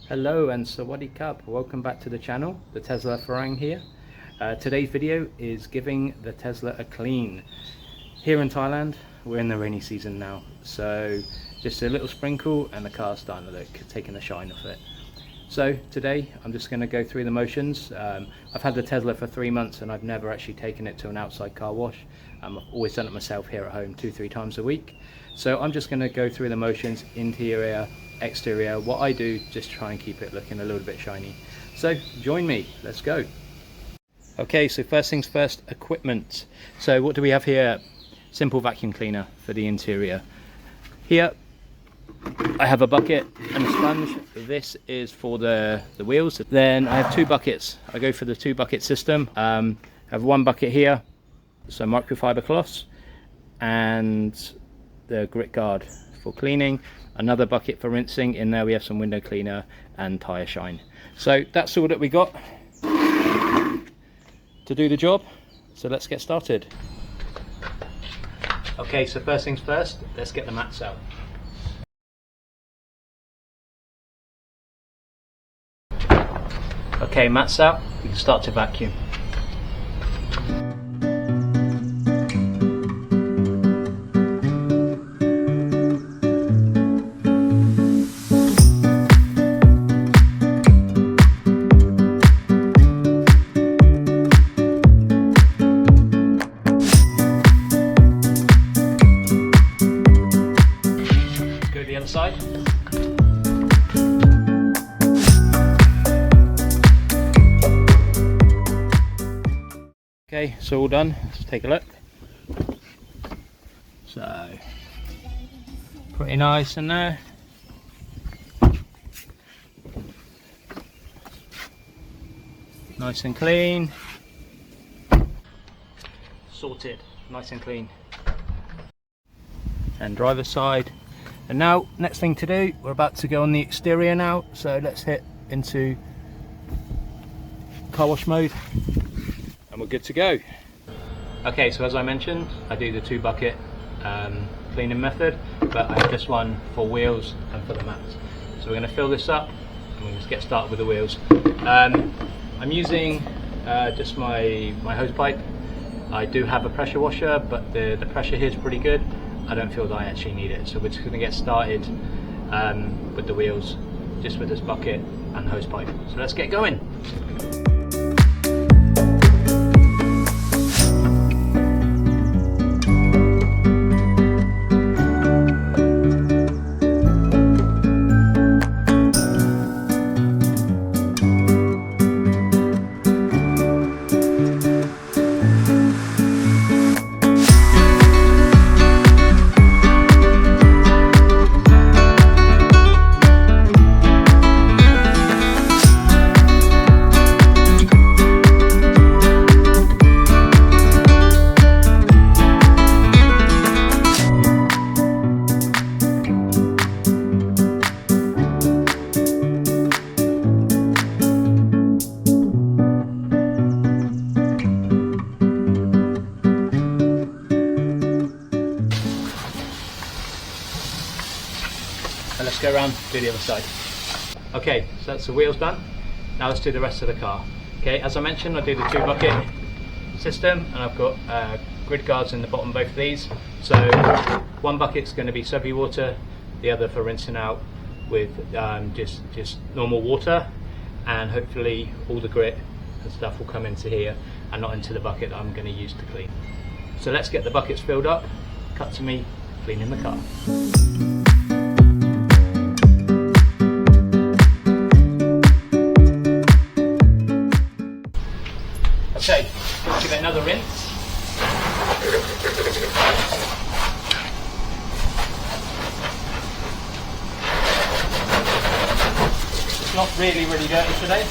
Hello and Sawadee Cup, welcome back to the channel. The Tesla Farang here. Today's video is giving the Tesla a clean. Here in Thailand, we're in the rainy season now, so just a little sprinkle and the car's starting to look, taking the shine off it. So today I'm just going to go through the motions. I've had the Tesla for 3 months and I've never actually taken it to an outside car wash. I've always done it myself here at home 2-3 times a week. So I'm just going to go through the motions, interior, exterior, what I do, just try and keep it looking a little bit shiny. So join me, let's go. Okay, so first things first, equipment. So what do we have here? Simple vacuum cleaner for the interior. Here I have a bucket and a sponge. This is for the wheels. Then I have 2 buckets. I go for the 2 bucket system. I have 1 bucket here, so microfiber cloths, and the grit guard for cleaning. Another bucket for rinsing. In there we have some window cleaner and tire shine. So that's all that we got to do the job. So let's get started. Okay, so first things first, let's get the mats out. Okay, mats out, we can start to vacuum. Go to the other side. Okay, so all done. Let's take a look. So pretty nice in there. Nice and clean. Sorted, nice and clean. And driver's side. And now, next thing to do, we're about to go on the exterior now. So let's hit into car wash mode. And we're good to go. Okay, so as I mentioned, I do the 2 bucket cleaning method, but I have this one for wheels and for the mats. So we're going to fill this up and we'll just get started with the wheels. I'm using just my hose pipe. I do have a pressure washer, but the pressure here is pretty good. I don't feel that I actually need it, so we're just going to get started with the wheels, just with this bucket and hose pipe. So let's get going. And let's go around to the other side. Okay, so that's the wheels done. Now let's do the rest of the car. Okay, as I mentioned, I do the 2 bucket system, and I've got grid guards in the bottom of both of these. So 1 bucket's going to be soapy water, the other for rinsing out with just normal water, and hopefully all the grit and stuff will come into here and not into the bucket that I'm going to use to clean. So let's get the buckets filled up. Cut to me cleaning the car. Okay, let's give it another rinse. It's not really dirty today.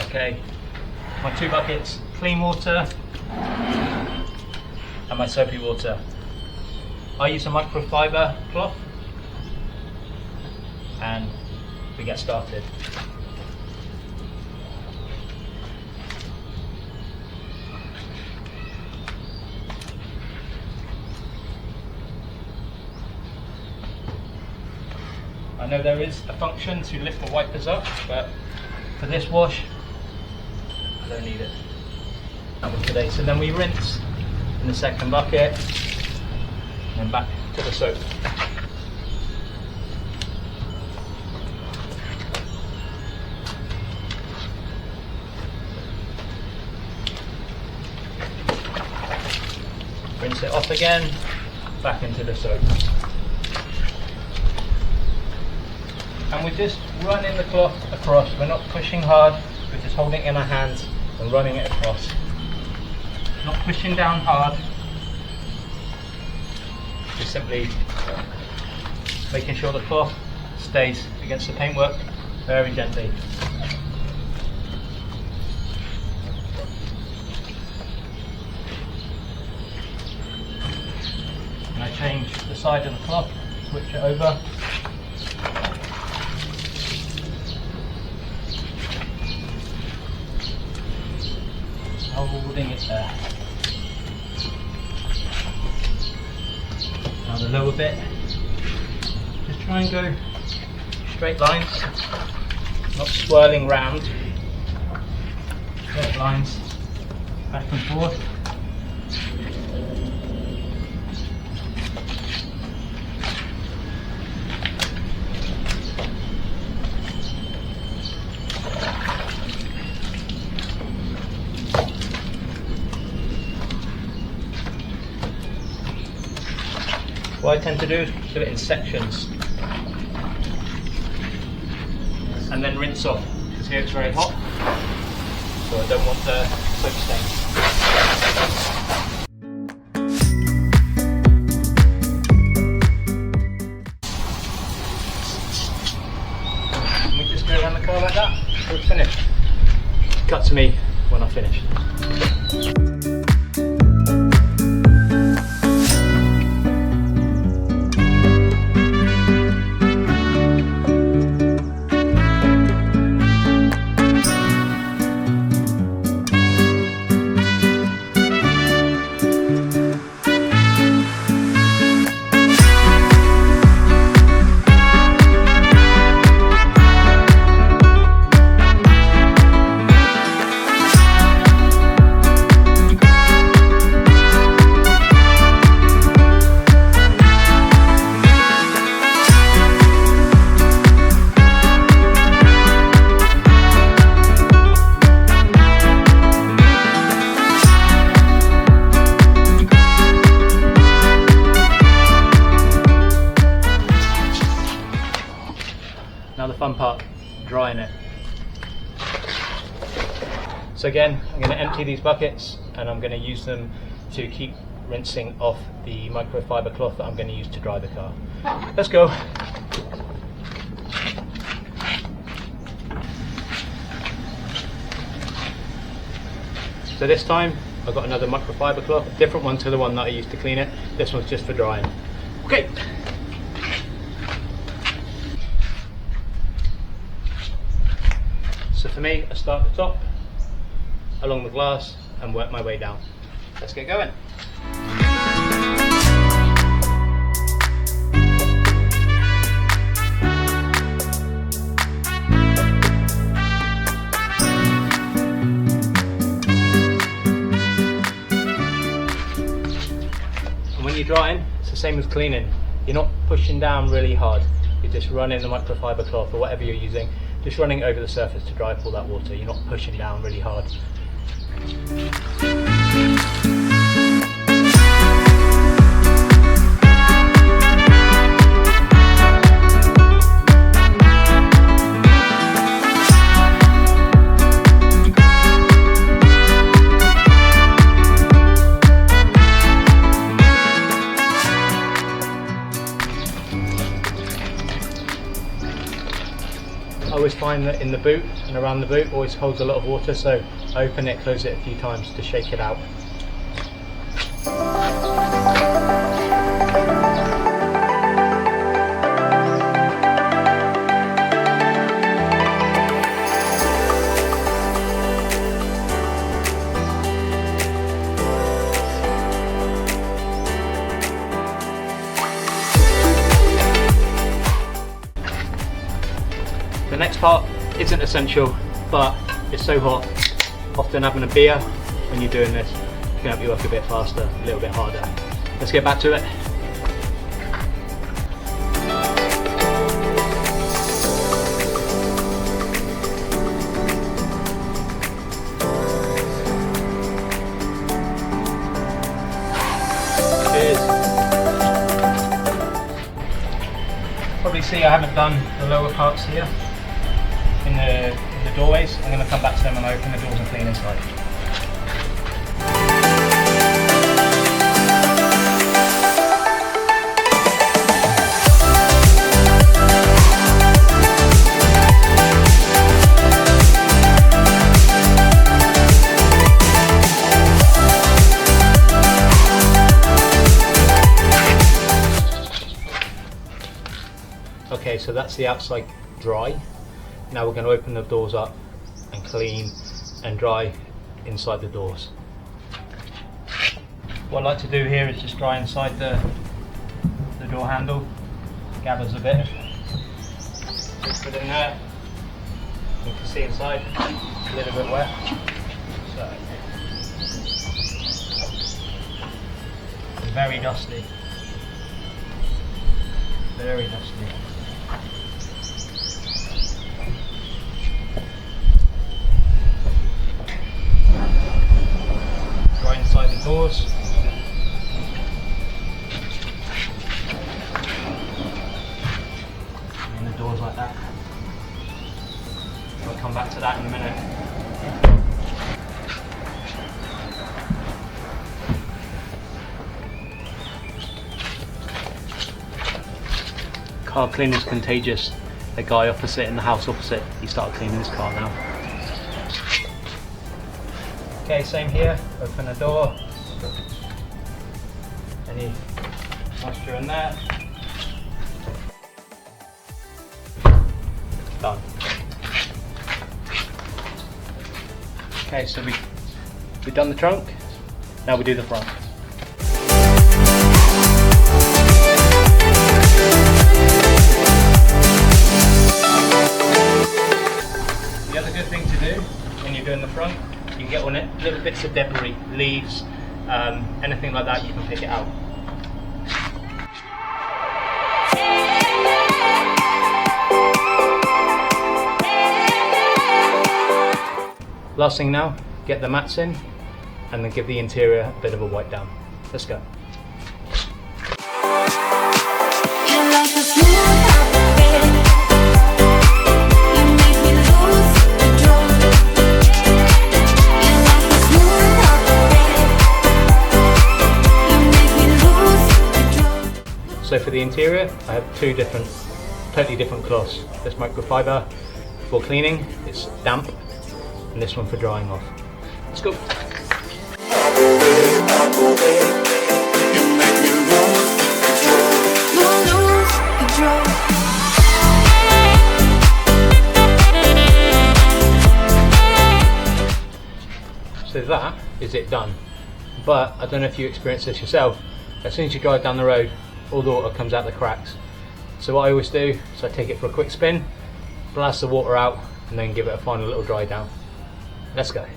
Okay, my 2 buckets, clean water and my soapy water. I use a microfiber cloth and we get started. I know there is a function to lift the wipers up, but for this wash, I don't need it. That was today. So then we rinse in the second bucket, and then back to the soap. Rinse it off again, back into the soap. And we're just running the cloth across. We're not pushing hard, we're just holding it in our hands and running it across. Not pushing down hard, just simply making sure the cloth stays against the paintwork very gently. And I change the side of the cloth, switch it over. Holding it there. Now the lower bit, just try and go straight lines, not swirling round. Straight lines, back and forth. What I tend to do is do it in sections and then rinse off, because here it's very hot, so I don't want the soap stains. And we just go around the car like that until it's finished. Cut to me when I've finished. Now the fun part, drying it. So again, I'm going to empty these buckets and I'm going to use them to keep rinsing off the microfiber cloth that I'm going to use to dry the car. Let's go. So this time I've got another microfiber cloth, a different one to the one that I used to clean it. This one's just for drying. Okay. So for me, I start at the top, along the glass, and work my way down. Let's get going. And when you're drying, it's the same as cleaning. You're not pushing down really hard. You're just running the microfiber cloth or whatever you're using, just running over the surface to dry off all that water. You're not pushing down really hard. I always find that in the boot and around the boot always holds a lot of water, so I open it, close it a few times to shake it out. The next part isn't essential, but it's so hot. Often having a beer when you're doing this can help you work a bit faster, a little bit harder. Let's get back to it. Cheers. Probably see I haven't done the lower parts here in the doorways. I'm going to come back to them and open the doors and clean inside. Okay, so that's the outside dry. Now we're going to open the doors up and clean and dry inside the doors. What I like to do here is just dry inside the door handle. Gathers a bit. Just put in there. You can see inside, a little bit wet. So, very dusty. Very dusty. Right inside the doors. And the doors like that. I'll come back to that in a minute. Car cleaning is contagious. The guy opposite in the house opposite, he started cleaning his car now. Okay, same here, open the door. Any moisture in there. Done. Okay, so we've done the trunk, now we do the front. The other good thing to do when you're doing the front, you get on it little bits of debris, leaves, anything like that, you can pick it out. Last thing now, get the mats in and then give the interior a bit of a wipe down. Let's go. So for the interior, I have two totally different cloths. This microfiber for cleaning, it's damp, and this one for drying off. Let's go. So that is it done. But I don't know if you experience this yourself, as soon as you drive down the road, all the water comes out the cracks. So what I always do is I take it for a quick spin, blast the water out, and then give it a final little dry down. Let's go.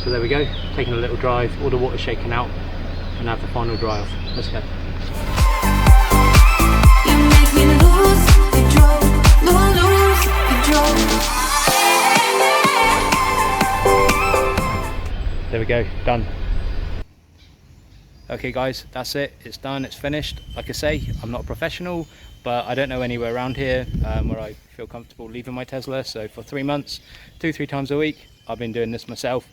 So there we go, taking a little drive, all the water's shaken out, and have the final dry off. Let's go. You make me lose control, lose control. There we go, done. Okay guys, that's it, it's done, it's finished. Like I say, I'm not a professional, but I don't know anywhere around here where I feel comfortable leaving my Tesla. So for 3 months, 2-3 times a week, I've been doing this myself.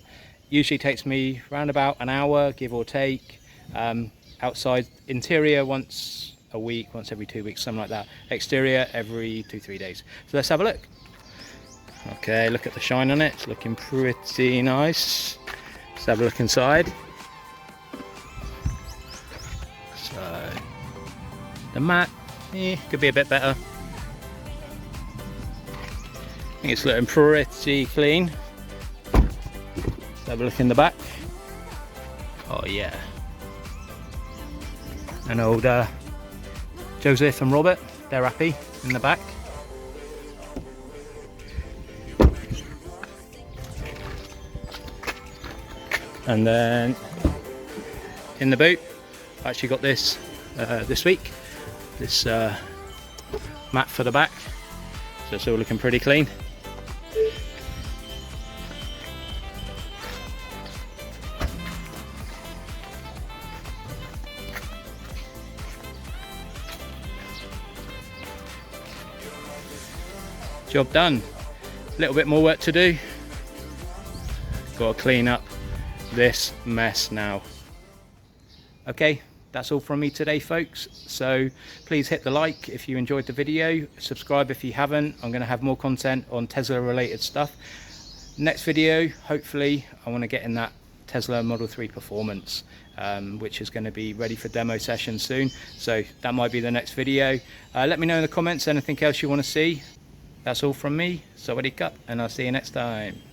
Usually takes me around about an hour, give or take. Outside interior, once a week, once every 2 weeks, something like that. Exterior every 2-3 days. So let's have a look. Okay, look at the shine on it. It's looking pretty nice. Let's have a look inside. So the mat could be a bit better. I think it's looking pretty clean. Let's have a look in the back. Oh yeah. And old Joseph and Robert, they're happy in the back. And then in the boot, I actually got this this week, this mat for the back, so it's all looking pretty clean. Job done. A little bit more work to do. Got to clean up this mess now. Okay, that's all from me today, folks. So please hit the like if you enjoyed the video, subscribe if you haven't. I'm going to have more content on Tesla related stuff. Next video, hopefully I want to get in that Tesla Model 3 Performance, which is going to be ready for demo session soon, so that might be the next video. Let me know in the comments anything else you want to see. That's all from me, Sawadee Cup, and I'll see you next time.